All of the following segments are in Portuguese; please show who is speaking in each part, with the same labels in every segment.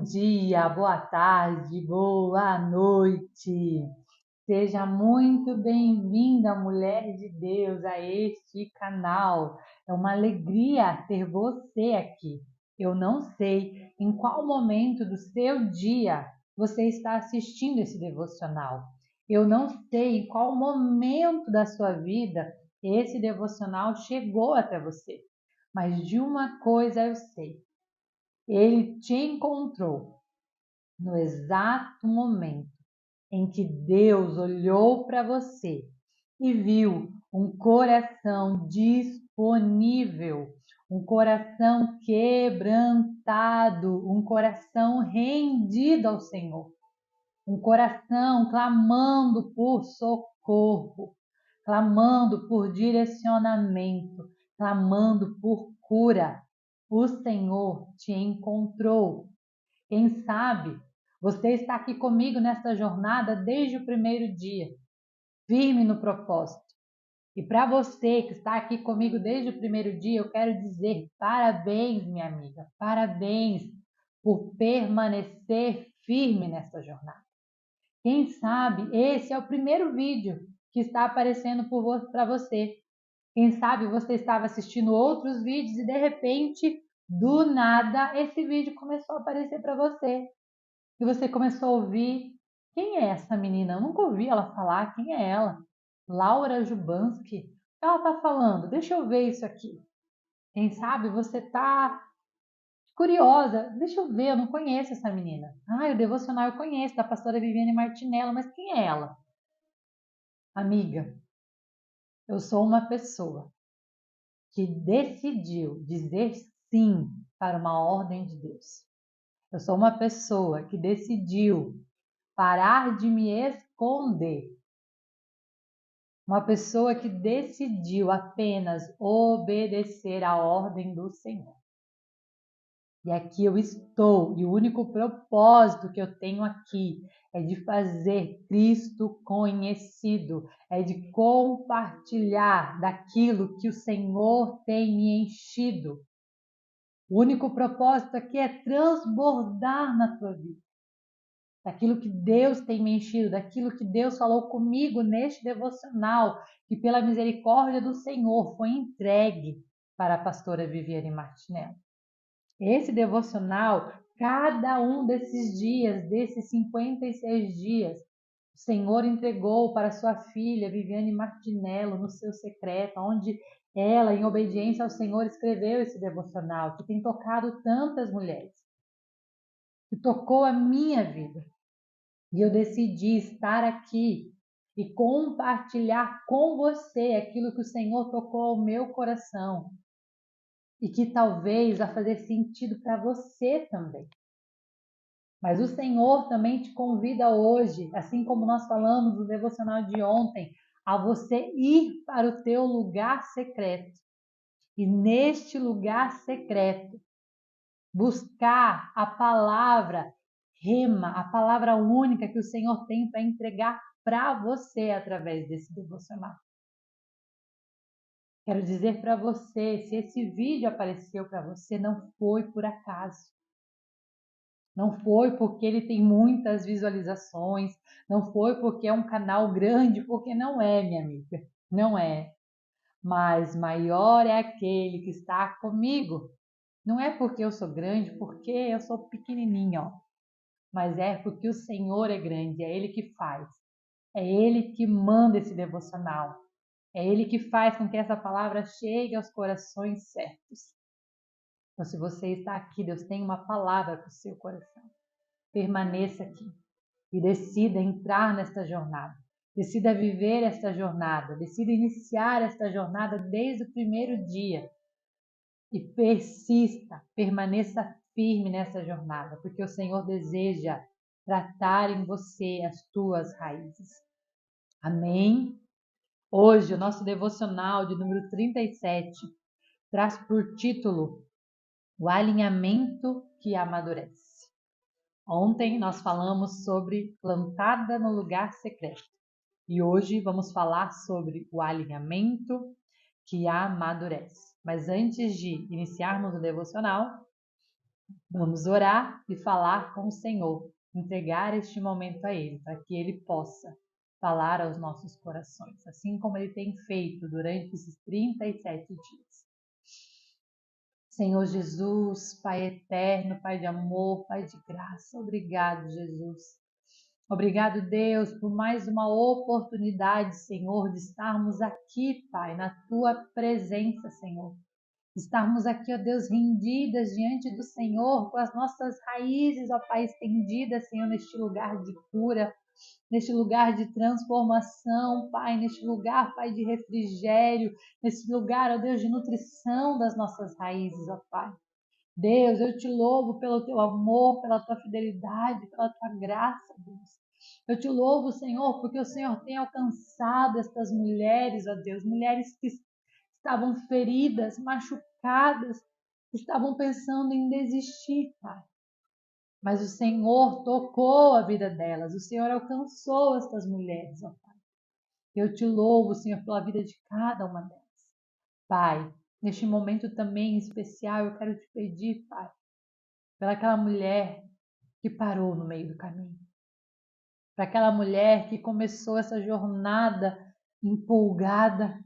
Speaker 1: dia, boa tarde, boa noite. Seja muito bem-vinda, mulher de Deus, a este canal. É uma alegria ter você aqui. Eu não sei em qual momento do seu dia você está assistindo esse devocional. Eu não sei em qual momento da sua vida esse devocional chegou até você. Mas de uma coisa eu sei. Ele te encontrou no exato momento em que Deus olhou para você e viu um coração disponível, um coração quebrantado, um coração rendido ao Senhor, um coração clamando por socorro, clamando por direcionamento, clamando por cura. O Senhor te encontrou. Quem sabe você está aqui comigo nesta jornada desde o primeiro dia, firme no propósito. E para você que está aqui comigo desde o primeiro dia, eu quero dizer parabéns, minha amiga, parabéns por permanecer firme nesta jornada. Quem sabe esse é o primeiro vídeo que está aparecendo para você. Quem sabe você estava assistindo outros vídeos e de repente, do nada, esse vídeo começou a aparecer para você. E você começou a ouvir, quem é essa menina? Eu nunca ouvi ela falar, quem é ela? Laura Jubanski? O que ela está falando? Deixa eu ver isso aqui. Quem sabe você está curiosa, deixa eu ver, eu não conheço essa menina. O devocional eu conheço, da pastora Viviane Martinello, mas quem é ela? Amiga, eu sou uma pessoa que decidiu dizer sim para uma ordem de Deus. Eu sou uma pessoa que decidiu parar de me esconder. Uma pessoa que decidiu apenas obedecer à ordem do Senhor. E aqui eu estou, e o único propósito que eu tenho aqui é de fazer Cristo conhecido, é de compartilhar daquilo que o Senhor tem me enchido. O único propósito aqui é transbordar na tua vida. Daquilo que Deus tem me enchido, daquilo que Deus falou comigo neste devocional, que pela misericórdia do Senhor foi entregue para a pastora Viviane Martinello. Esse devocional, cada um desses dias, desses 56 dias, o Senhor entregou para sua filha Viviane Martinello no seu secreto, onde ela, em obediência ao Senhor, escreveu esse devocional, que tem tocado tantas mulheres, que tocou a minha vida. E eu decidi estar aqui e compartilhar com você aquilo que o Senhor tocou ao meu coração e que talvez vá fazer sentido para você também. Mas o Senhor também te convida hoje, assim como nós falamos no devocional de ontem, a você ir para o teu lugar secreto. E neste lugar secreto, buscar a palavra rema, a palavra única que o Senhor tem para entregar para você através desse devocional. Quero dizer para você, se esse vídeo apareceu para você, não foi por acaso. Não foi porque ele tem muitas visualizações, não foi porque é um canal grande, porque não é, minha amiga, não é. Mas maior é aquele que está comigo. Não é porque eu sou grande, porque eu sou pequenininha, ó. Mas é porque o Senhor é grande, é Ele que faz. É Ele que manda esse devocional. É Ele que faz com que essa palavra chegue aos corações certos. Então, se você está aqui, Deus tem uma palavra para o seu coração. Permaneça aqui e decida entrar nesta jornada. Decida viver esta jornada. Decida iniciar esta jornada desde o primeiro dia. E persista, permaneça firme nessa jornada, porque o Senhor deseja tratar em você as tuas raízes. Amém? Hoje, o nosso devocional de número 37 traz por título O Alinhamento que Amadurece. Ontem nós falamos sobre plantada no lugar secreto e hoje vamos falar sobre o alinhamento que amadurece. Mas antes de iniciarmos o devocional, Vamos orar e falar com o Senhor, entregar este momento a Ele, para que Ele possa falar aos nossos corações, assim como Ele tem feito durante esses 37 dias. Senhor Jesus, Pai eterno, Pai de amor, Pai de graça, obrigado, Jesus. Obrigado, Deus, por mais uma oportunidade, Senhor, de estarmos aqui, Pai, na Tua presença, Senhor. Estarmos aqui, ó Deus, rendidas diante do Senhor, com as nossas raízes, ó Pai, estendidas, Senhor, neste lugar de cura, neste lugar de transformação, Pai, neste lugar, Pai, de refrigério, neste lugar, ó Deus, de nutrição das nossas raízes, ó Pai. Deus, eu te louvo pelo teu amor, pela tua fidelidade, pela tua graça, Deus. Eu te louvo, Senhor, porque o Senhor tem alcançado estas mulheres, ó Deus, mulheres que estavam feridas, machucadas, estavam pensando em desistir, Pai. Mas o Senhor tocou a vida delas, o Senhor alcançou estas mulheres, ó Pai. Eu te louvo, Senhor, pela vida de cada uma delas. Pai, neste momento também especial, eu quero te pedir, Pai, pelaquela mulher que parou no meio do caminho, para aquela mulher que começou essa jornada empolgada,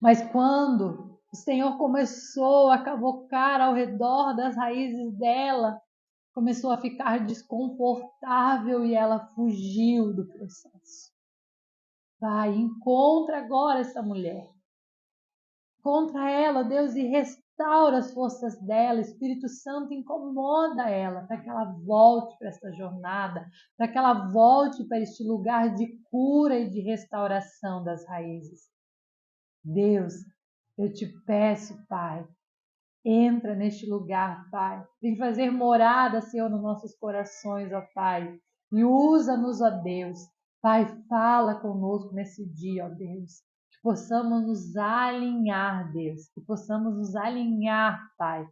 Speaker 1: mas quando o Senhor começou a cavocar ao redor das raízes dela, começou a ficar desconfortável e ela fugiu do processo. Vai, encontra agora essa mulher. Encontra ela, Deus, e restaura as forças dela. Espírito Santo, incomoda ela para que ela volte para esta jornada, para que ela volte para este lugar de cura e de restauração das raízes. Deus, eu te peço, Pai, entra neste lugar, Pai. Vem fazer morada, Senhor, nos nossos corações, ó Pai. E usa-nos, ó Deus. Pai, fala conosco nesse dia, ó Deus. Que possamos nos alinhar, Deus. Que possamos nos alinhar, Pai,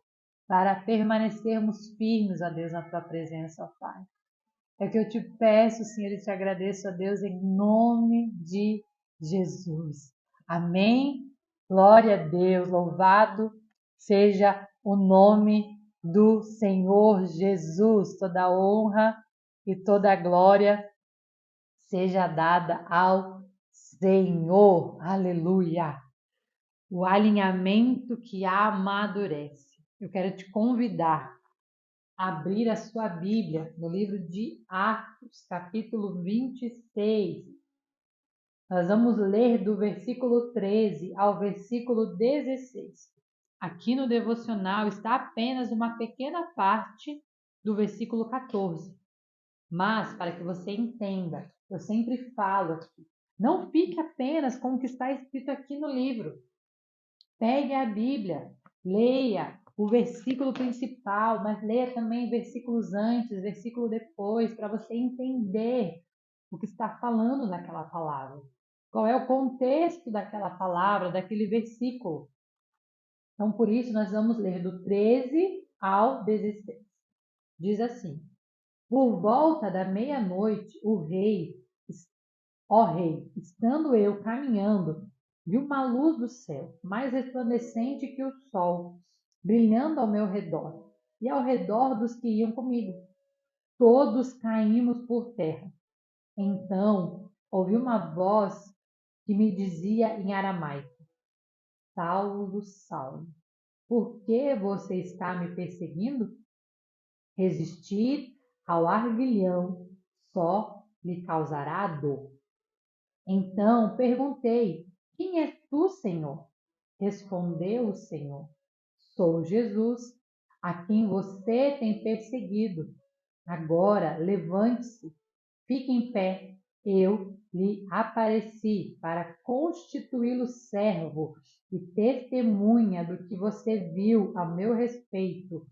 Speaker 1: para permanecermos firmes, ó Deus, na Tua presença, ó Pai. É que eu te peço, Senhor, e te agradeço, ó Deus, em nome de Jesus. Amém? Glória a Deus, louvado seja o nome do Senhor Jesus. Toda honra e toda glória seja dada ao Senhor. Aleluia! O alinhamento que amadurece. Eu quero te convidar a abrir a sua Bíblia no livro de Atos, capítulo 26. Nós vamos ler do versículo 13 ao versículo 16. Aqui no devocional está apenas uma pequena parte do versículo 14. Mas, para que você entenda, eu sempre falo aqui, não fique apenas com o que está escrito aqui no livro. Pegue a Bíblia, leia o versículo principal, mas leia também versículos antes, versículo depois, para você entender o que está falando naquela palavra. Qual é o contexto daquela palavra, daquele versículo. Então, por isso, nós vamos ler do 13 ao 16. Diz assim: por volta da meia-noite, ó rei, estando eu caminhando, vi uma luz do céu, mais resplandecente que o sol, brilhando ao meu redor e ao redor dos que iam comigo. Todos caímos por terra. Então, ouvi uma voz que me dizia em aramaico: Saulo, Saulo, por que você está me perseguindo? Resistir ao arguilhão só lhe causará dor. Então perguntei: quem és tu, Senhor? Respondeu o Senhor: sou Jesus, a quem você tem perseguido. Agora levante-se, fique em pé. Eu lhe apareci para constituí-lo servo e testemunha do que você viu a meu respeito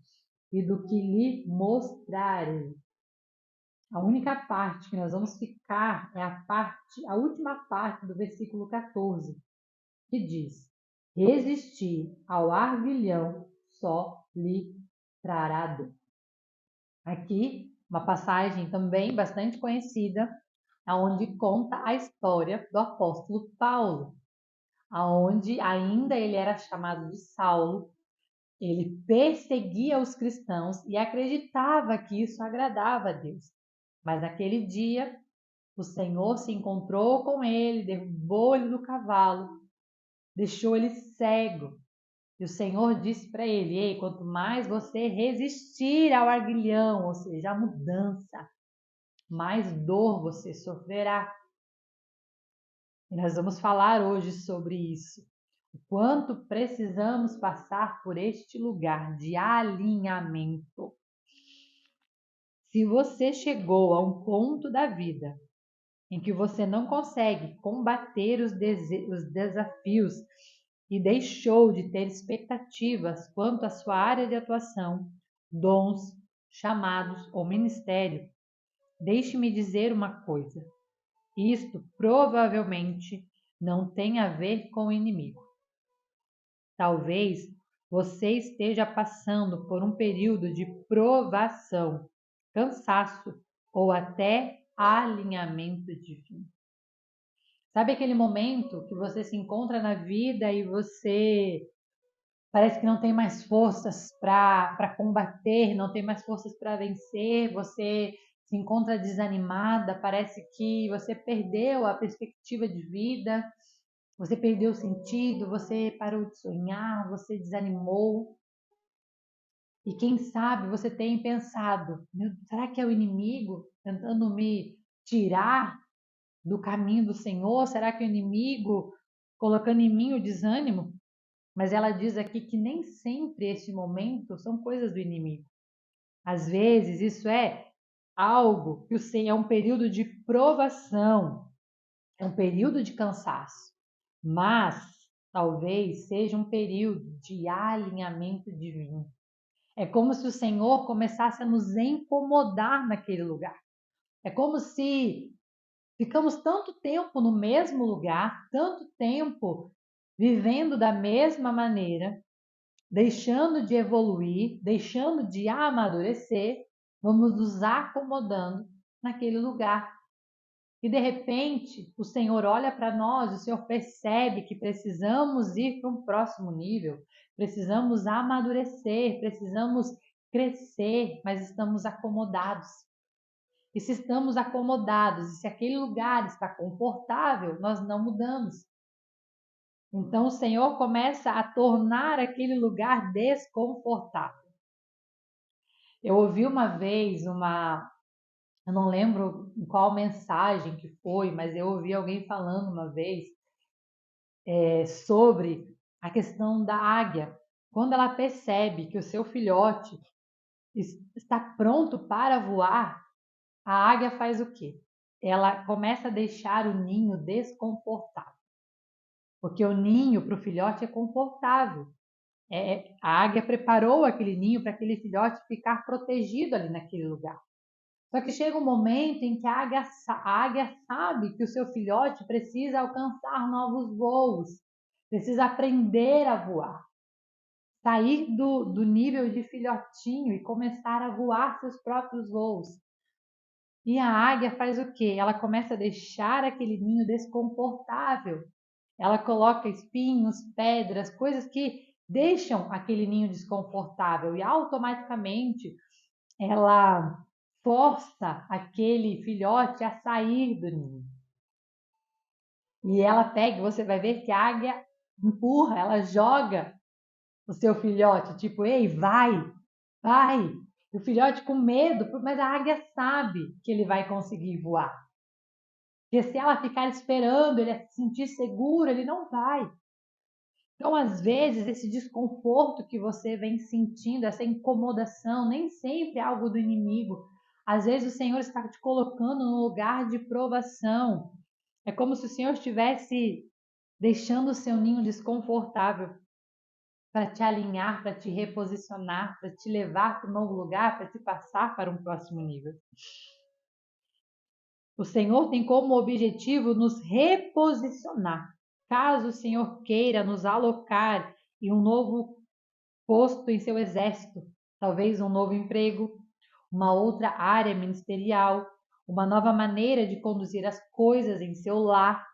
Speaker 1: e do que lhe mostrarei. A única parte que nós vamos ficar é a última parte do versículo 14, que diz: resistir ao arguilhão só lhe trará dor. Aqui, uma passagem também bastante conhecida, onde conta a história do apóstolo Paulo, onde ainda ele era chamado de Saulo, Ele perseguia os cristãos e acreditava que isso agradava a Deus. Mas naquele dia, o Senhor se encontrou com ele, derrubou ele do cavalo, deixou ele cego. E o Senhor disse para ele: Ei, quanto mais você resistir ao aguilhão, ou seja, a mudança, mais dor você sofrerá. E nós vamos falar hoje sobre isso. O quanto precisamos passar por este lugar de alinhamento. Se você chegou a um ponto da vida em que você não consegue combater os desafios e deixou de ter expectativas quanto à sua área de atuação, dons, chamados ou ministério, deixe-me dizer uma coisa: isto provavelmente não tem a ver com o inimigo. Talvez você esteja passando por um período de provação, cansaço ou até alinhamento divino. Sabe aquele momento que você se encontra na vida e você parece que não tem mais forças para combater, não tem mais forças para vencer, você se encontra desanimada, parece que você perdeu a perspectiva de vida, você perdeu o sentido, você parou de sonhar, você desanimou. E quem sabe você tem pensado: será que é o inimigo tentando me tirar do caminho do Senhor? Será que é o inimigo colocando em mim o desânimo? Mas ela diz aqui que nem sempre esse momento são coisas do inimigo. Às vezes isso é algo que é um período de provação, é um período de cansaço, mas talvez seja um período de alinhamento divino. É como se o Senhor começasse a nos incomodar naquele lugar. É como se ficamos tanto tempo no mesmo lugar, tanto tempo vivendo da mesma maneira, deixando de evoluir, deixando de amadurecer, vamos nos acomodando naquele lugar. E de repente, o Senhor olha para nós, o Senhor percebe que precisamos ir para um próximo nível, precisamos amadurecer, precisamos crescer, mas estamos acomodados. E se estamos acomodados, e se aquele lugar está confortável, nós não mudamos. Então o Senhor começa a tornar aquele lugar desconfortável. Eu ouvi uma vez eu não lembro qual mensagem que foi, mas eu ouvi alguém falando uma vez sobre a questão da águia. Quando ela percebe que o seu filhote está pronto para voar, a águia faz o quê? Ela começa a deixar o ninho desconfortável. Porque o ninho para o filhote é confortável. A águia preparou aquele ninho para aquele filhote ficar protegido ali naquele lugar. Só que chega um momento em que a águia sabe que o seu filhote precisa alcançar novos voos, precisa aprender a voar, sair do nível de filhotinho e começar a voar seus próprios voos. E a águia faz o quê? Ela começa a deixar aquele ninho desconfortável. Ela coloca espinhos, pedras, coisas que deixam aquele ninho desconfortável e automaticamente ela força aquele filhote a sair do ninho. E ela pega, você vai ver que a águia empurra, ela joga o seu filhote, tipo, ei, vai, vai. E o filhote com medo, mas a águia sabe que ele vai conseguir voar. Porque se ela ficar esperando ele se sentir seguro, ele não vai. Então, às vezes, esse desconforto que você vem sentindo, essa incomodação, nem sempre é algo do inimigo. Às vezes, o Senhor está te colocando num lugar de provação. É como se o Senhor estivesse deixando o seu ninho desconfortável para te alinhar, para te reposicionar, para te levar para um novo lugar, para te passar para um próximo nível. O Senhor tem como objetivo nos reposicionar. Caso o Senhor queira nos alocar em um novo posto em seu exército, talvez um novo emprego, uma outra área ministerial, uma nova maneira de conduzir as coisas em seu lar,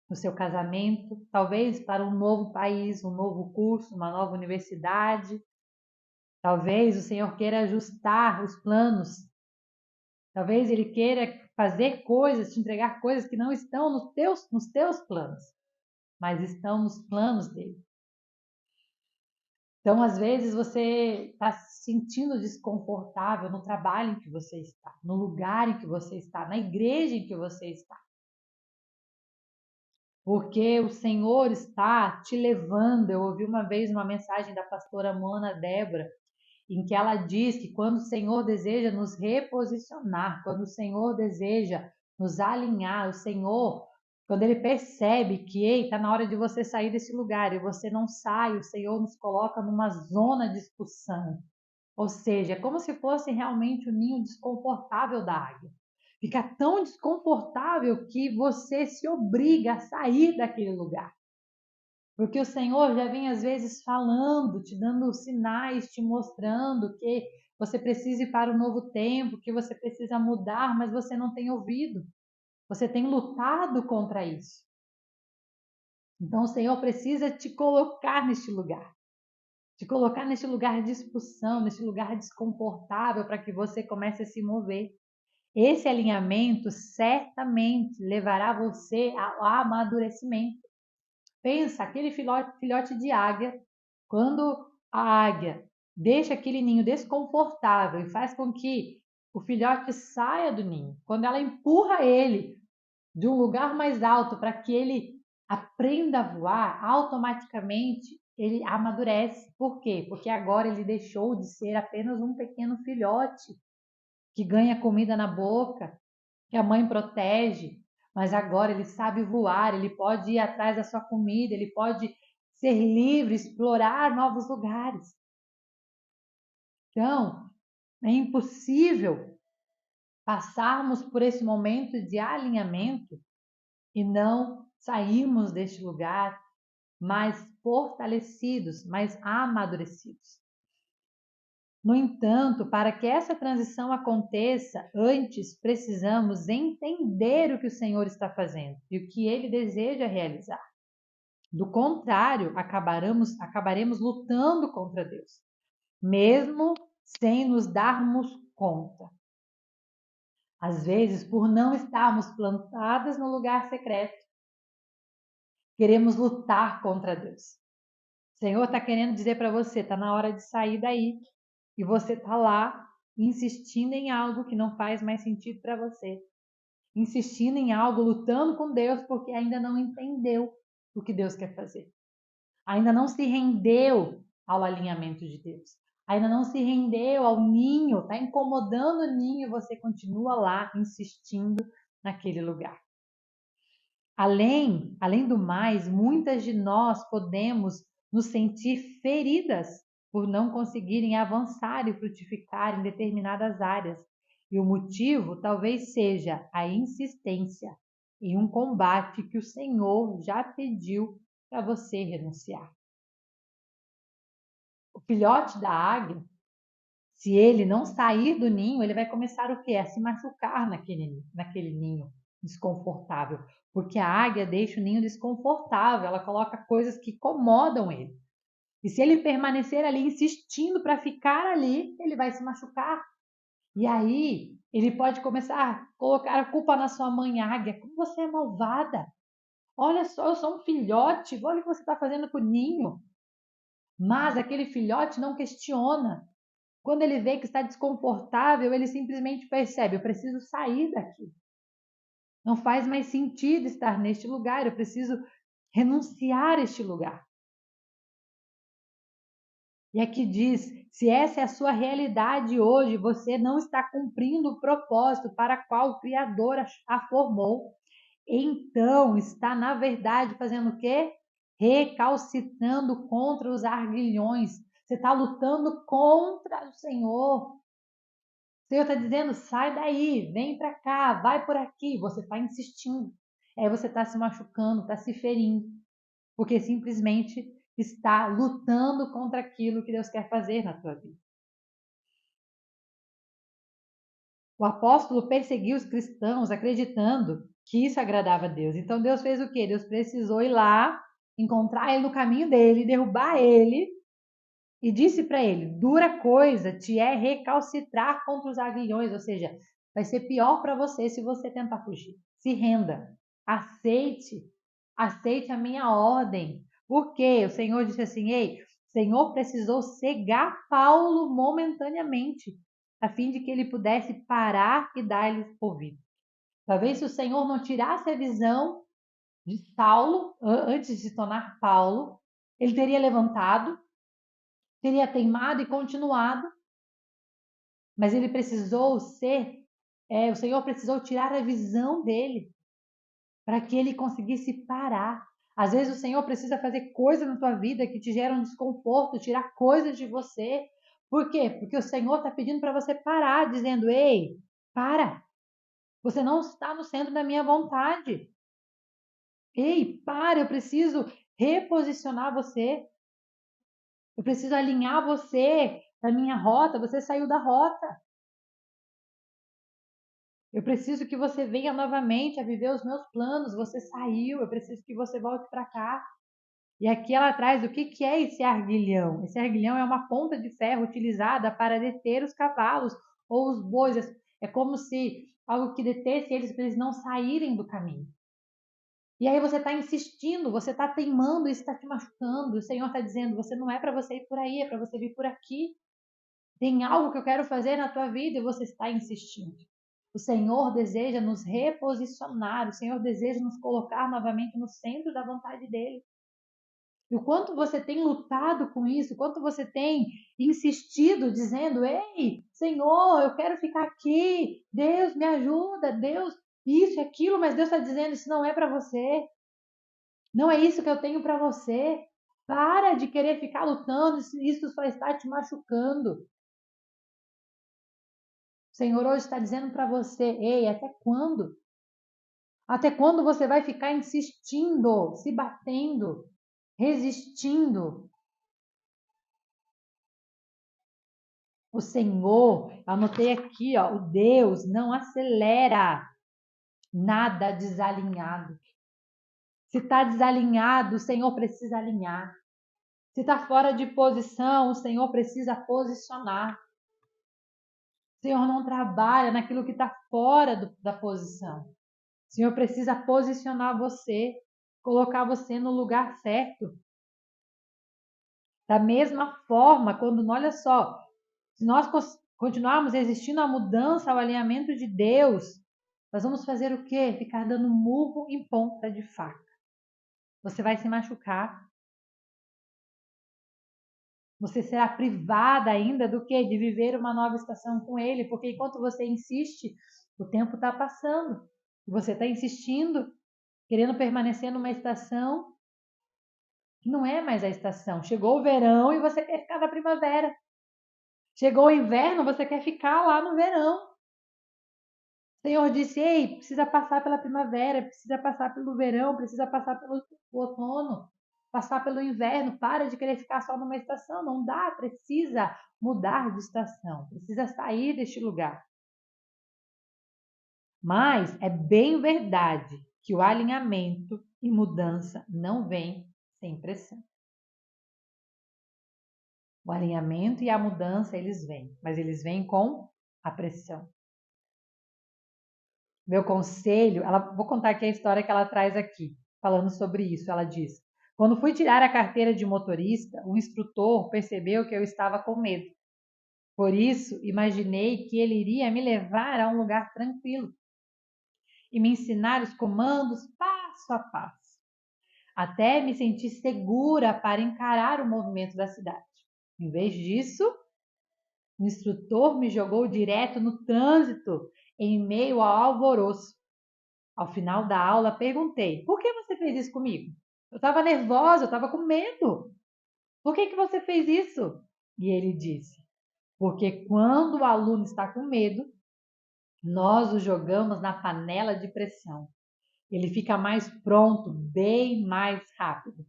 Speaker 1: no seu casamento, talvez para um novo país, um novo curso, uma nova universidade. Talvez o Senhor queira ajustar os planos. Talvez Ele queira fazer coisas, te entregar coisas que não estão nos teus planos, mas estão nos planos dele. Então, às vezes, você está se sentindo desconfortável no trabalho em que você está, no lugar em que você está, na igreja em que você está. Porque o Senhor está te levando. Eu ouvi uma vez uma mensagem da pastora Mona Débora, em que ela diz que quando o Senhor deseja nos reposicionar, quando o Senhor deseja nos alinhar, o Senhor, quando Ele percebe que está na hora de você sair desse lugar e você não sai, o Senhor nos coloca numa zona de expulsão. Ou seja, é como se fosse realmente o ninho desconfortável da águia. Fica tão desconfortável que você se obriga a sair daquele lugar. Porque o Senhor já vem às vezes falando, te dando sinais, te mostrando que você precisa ir para o novo tempo, que você precisa mudar, mas você não tem ouvido. Você tem lutado contra isso. Então o Senhor precisa te colocar neste lugar. Te colocar neste lugar de expulsão, neste lugar desconfortável para que você comece a se mover. Esse alinhamento certamente levará você ao amadurecimento. Pensa, aquele filhote de águia, quando a águia deixa aquele ninho desconfortável e faz com que o filhote saia do ninho, quando ela empurra ele de um lugar mais alto para que ele aprenda a voar, automaticamente ele amadurece. Por quê? Porque agora ele deixou de ser apenas um pequeno filhote que ganha comida na boca, que a mãe protege, mas agora ele sabe voar, ele pode ir atrás da sua comida, ele pode ser livre, explorar novos lugares. Então, é impossível passarmos por esse momento de alinhamento e não sairmos deste lugar mais fortalecidos, mais amadurecidos. No entanto, para que essa transição aconteça, antes precisamos entender o que o Senhor está fazendo e o que Ele deseja realizar. Do contrário, acabaremos lutando contra Deus, mesmo sem nos darmos conta. Às vezes, por não estarmos plantadas no lugar secreto, queremos lutar contra Deus. O Senhor está querendo dizer para você, está na hora de sair daí. E você está lá insistindo em algo que não faz mais sentido para você. Insistindo em algo, lutando com Deus, porque ainda não entendeu o que Deus quer fazer. Ainda não se rendeu ao alinhamento de Deus. Ainda não se rendeu ao ninho, está incomodando o ninho e você continua lá insistindo naquele lugar. Além do mais, muitas de nós podemos nos sentir feridas por não conseguirem avançar e frutificar em determinadas áreas. E o motivo talvez seja a insistência em um combate que o Senhor já pediu para você renunciar. O filhote da águia, se ele não sair do ninho, ele vai começar o quê? A se machucar naquele ninho desconfortável. Porque a águia deixa o ninho desconfortável, ela coloca coisas que incomodam ele. E se ele permanecer ali insistindo para ficar ali, ele vai se machucar. E aí ele pode começar a colocar a culpa na sua mãe águia. Como você é malvada! Olha só, eu sou um filhote, olha o que você está fazendo com o ninho. Mas aquele filhote não questiona. Quando ele vê que está desconfortável, ele simplesmente percebe: eu preciso sair daqui. Não faz mais sentido estar neste lugar, eu preciso renunciar a este lugar. E aqui diz: se essa é a sua realidade hoje, você não está cumprindo o propósito para qual o Criador a formou, então está, na verdade, fazendo o quê? Recalcitrando contra os arguilhões. Você está lutando contra o Senhor. O Senhor está dizendo: sai daí, vem para cá, vai por aqui. Você está insistindo. Aí você está se machucando, está se ferindo, porque simplesmente está lutando contra aquilo que Deus quer fazer na tua vida. O apóstolo perseguiu os cristãos acreditando que isso agradava a Deus. Então Deus fez o quê? Deus precisou ir lá, encontrar ele no caminho dele, derrubar ele e disse para ele: dura coisa te é recalcitrar contra os aguilhões, ou seja, vai ser pior para você se você tentar fugir. Se renda, aceite, aceite a minha ordem. Por quê? O Senhor disse assim: ei, o Senhor precisou cegar Paulo momentaneamente, a fim de que ele pudesse parar e dar-lhe ouvido. Talvez se o Senhor não tirasse a visão de Saulo, antes de se tornar Paulo, ele teria levantado, teria teimado e continuado, mas ele precisou o Senhor precisou tirar a visão dele para que ele conseguisse parar. Às vezes o Senhor precisa fazer coisas na tua vida que te geram desconforto, tirar coisas de você. Por quê? Porque o Senhor está pedindo para você parar, dizendo: ei, para, você não está no centro da minha vontade. Ei, para, eu preciso reposicionar você. Eu preciso alinhar você da minha rota. Você saiu da rota. Eu preciso que você venha novamente a viver os meus planos. Você saiu, eu preciso que você volte para cá. E aqui ela traz o que é esse arguilhão. Esse arguilhão é uma ponta de ferro utilizada para deter os cavalos ou os bois. É como se algo que detesse eles para eles não saírem do caminho. E aí você está insistindo, você está teimando, isso está te machucando. O Senhor está dizendo: você não é para você ir por aí, é para você vir por aqui. Tem algo que eu quero fazer na tua vida e você está insistindo. O Senhor deseja nos reposicionar, o Senhor deseja nos colocar novamente no centro da vontade dele. E o quanto você tem lutado com isso, o quanto você tem insistido, dizendo: ei, Senhor, eu quero ficar aqui, Deus me ajuda, Deus, isso e aquilo, mas Deus está dizendo: isso não é para você, não é isso que eu tenho para você. Para de querer ficar lutando, isso só está te machucando. O Senhor hoje está dizendo para você: ei, até quando? Até quando você vai ficar insistindo, se batendo, resistindo? O Senhor, anotei aqui, ó, o Deus não acelera nada desalinhado. Se está desalinhado, o Senhor precisa alinhar. Se está fora de posição, o Senhor precisa posicionar. O Senhor não trabalha naquilo que está fora da posição. O Senhor precisa posicionar você, colocar você no lugar certo. Da mesma forma, olha só, se nós continuarmos resistindo à mudança, ao alinhamento de Deus, nós vamos fazer o quê? Ficar dando murro em ponta de faca. Você vai se machucar. Você será privada ainda do quê? De viver uma nova estação com Ele, porque enquanto você insiste, o tempo está passando. Você está insistindo, querendo permanecer numa estação que não é mais a estação. Chegou o verão e você quer ficar na primavera. Chegou o inverno, você quer ficar lá no verão. O Senhor disse: ei, precisa passar pela primavera, precisa passar pelo verão, precisa passar pelo outono, passar pelo inverno. Para de querer ficar só numa estação. Não dá, precisa mudar de estação, precisa sair deste lugar. Mas é bem verdade que o alinhamento e mudança não vem sem pressão. O alinhamento e a mudança, eles vêm, mas eles vêm com a pressão. Meu conselho, vou contar aqui a história que ela traz aqui, falando sobre isso. Ela diz: quando fui tirar a carteira de motorista, o instrutor percebeu que eu estava com medo. Por isso, imaginei que ele iria me levar a um lugar tranquilo e me ensinar os comandos passo a passo, até me sentir segura para encarar o movimento da cidade. Em vez disso, o instrutor me jogou direto no trânsito, em meio ao alvoroço. Ao final da aula, perguntei: por que você fez isso comigo? Eu estava nervosa, eu estava com medo. Por que você fez isso? E ele disse: porque quando o aluno está com medo, nós o jogamos na panela de pressão. Ele fica mais pronto, bem mais rápido.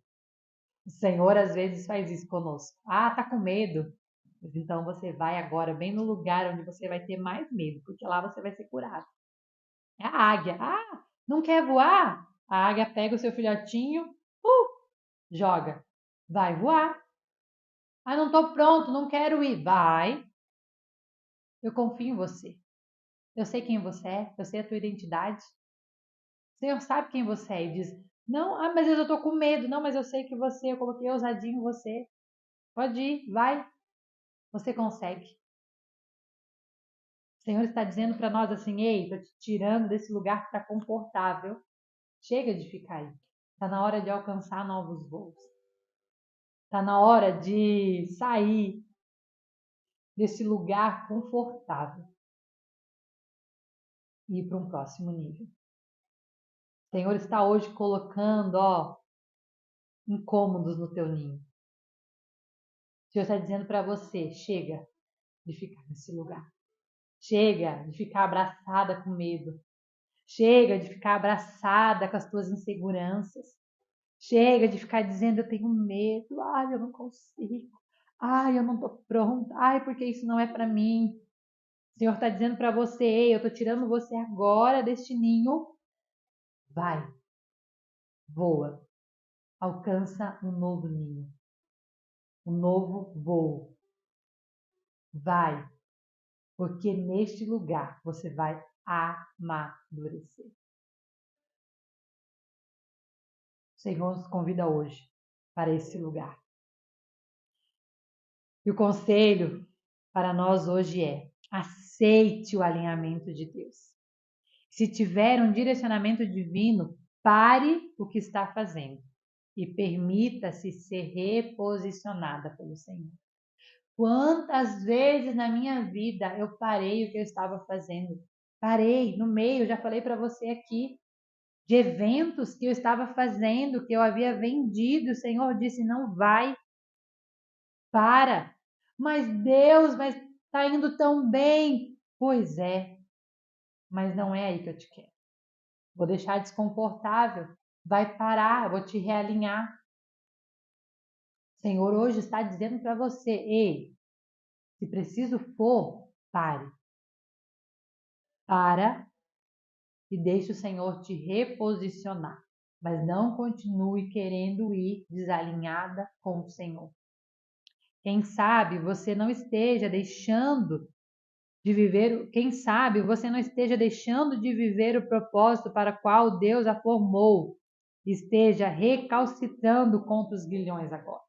Speaker 1: O Senhor às vezes faz isso conosco. Ah, tá com medo? Mas então você vai agora bem no lugar onde você vai ter mais medo, porque lá você vai ser curado. É a águia. Ah, não quer voar? A águia pega o seu filhotinho, joga. Vai voar. Ah, não estou pronto, não quero ir. Vai. Eu confio em você. Eu sei quem você é, eu sei a tua identidade. O Senhor sabe quem você é e diz: não, mas eu estou com medo. Não, mas eu sei que você, eu coloquei ousadinho em você. Pode ir, vai. Você consegue. O Senhor está dizendo para nós assim: ei, estou te tirando desse lugar que está confortável. Chega de ficar aí. Está na hora de alcançar novos voos. Está na hora de sair desse lugar confortável e ir para um próximo nível. O Senhor está hoje colocando, incômodos no teu ninho. O Senhor está dizendo para você: chega de ficar nesse lugar. Chega de ficar abraçada com medo. Chega de ficar abraçada com as tuas inseguranças. Chega de ficar dizendo: eu tenho medo. Ai, eu não consigo. Ai, eu não estou pronta. Ai, porque isso não é para mim. O Senhor está dizendo para você: ei, eu estou tirando você agora deste ninho. Vai, voa. Alcança um novo ninho. Um novo voo. Vai, porque neste lugar você vai amadurecer. O Senhor nos convida hoje para esse lugar. E o conselho para nós hoje é: aceite o alinhamento de Deus. Se tiver um direcionamento divino, pare o que está fazendo e permita-se ser reposicionada pelo Senhor. Quantas vezes na minha vida eu parei o que eu estava fazendo? Parei no meio, já falei para você aqui, de eventos que eu estava fazendo, que eu havia vendido. O Senhor disse: não vai, para. Mas Deus, mas está indo tão bem. Pois é, mas não é aí que eu te quero. Vou deixar desconfortável, vai parar, vou te realinhar. O Senhor hoje está dizendo para você: ei, se preciso for, pare. Para e deixe o Senhor te reposicionar. Mas não continue querendo ir desalinhada com o Senhor. Quem sabe você não esteja deixando de viver, quem sabe você não esteja deixando de viver o propósito para o qual Deus a formou, esteja recalcitrando contra os grilhões agora.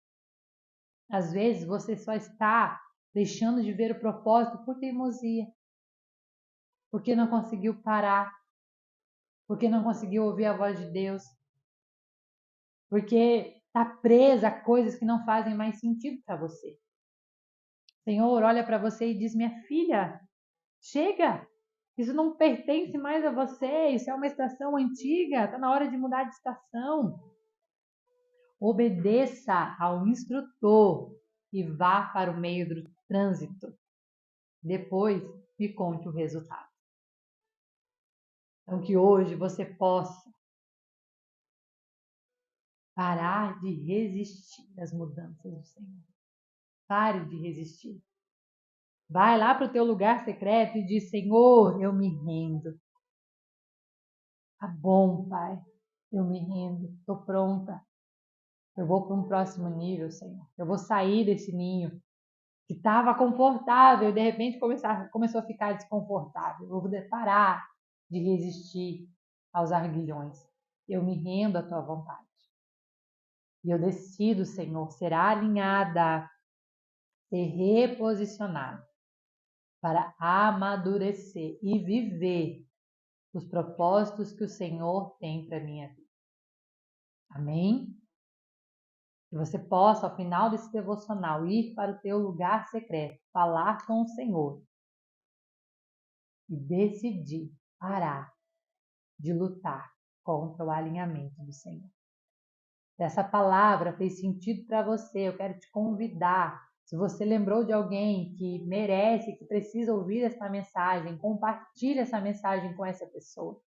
Speaker 1: Às vezes você só está deixando de ver o propósito por teimosia, porque não conseguiu parar, porque não conseguiu ouvir a voz de Deus, porque está presa a coisas que não fazem mais sentido para você. O Senhor olha para você e diz: minha filha, chega! Isso não pertence mais a você, isso é uma estação antiga, está na hora de mudar de estação. Obedeça ao instrutor e vá para o meio do trânsito. Depois me conte o resultado. Então que hoje você possa parar de resistir às mudanças do Senhor. Pare de resistir. Vai lá para o teu lugar secreto e diz: Senhor, eu me rendo. Tá bom, Pai, eu me rendo, estou pronta. Eu vou para um próximo nível, Senhor. Eu vou sair desse ninho que estava confortável e de repente começou a ficar desconfortável. Eu vou parar de resistir aos arguilhões. Eu me rendo à tua vontade. E eu decido, Senhor, ser alinhada, ser reposicionada para amadurecer e viver os propósitos que o Senhor tem para a minha vida. Amém? Que você possa, ao final desse devocional, ir para o teu lugar secreto, falar com o Senhor e decidir parar de lutar contra o alinhamento do Senhor. Se essa palavra fez sentido para você, eu quero te convidar. Se você lembrou de alguém que merece, que precisa ouvir essa mensagem, compartilhe essa mensagem com essa pessoa.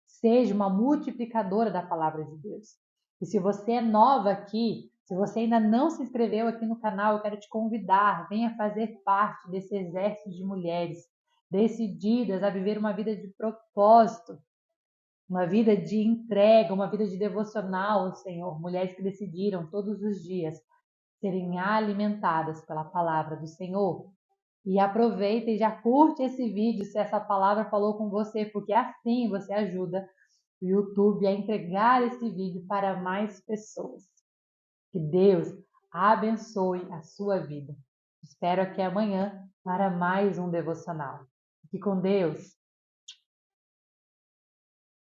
Speaker 1: Seja uma multiplicadora da palavra de Deus. E se você é nova aqui, se você ainda não se inscreveu aqui no canal, eu quero te convidar, venha fazer parte desse exército de mulheres decididas a viver uma vida de propósito, uma vida de entrega, uma vida de devocional ao Senhor. Mulheres que decidiram todos os dias serem alimentadas pela palavra do Senhor. E aproveita e já curte esse vídeo se essa palavra falou com você, porque assim você ajuda o YouTube a entregar esse vídeo para mais pessoas. Que Deus abençoe a sua vida. Espero aqui amanhã para mais um devocional. Fique com Deus.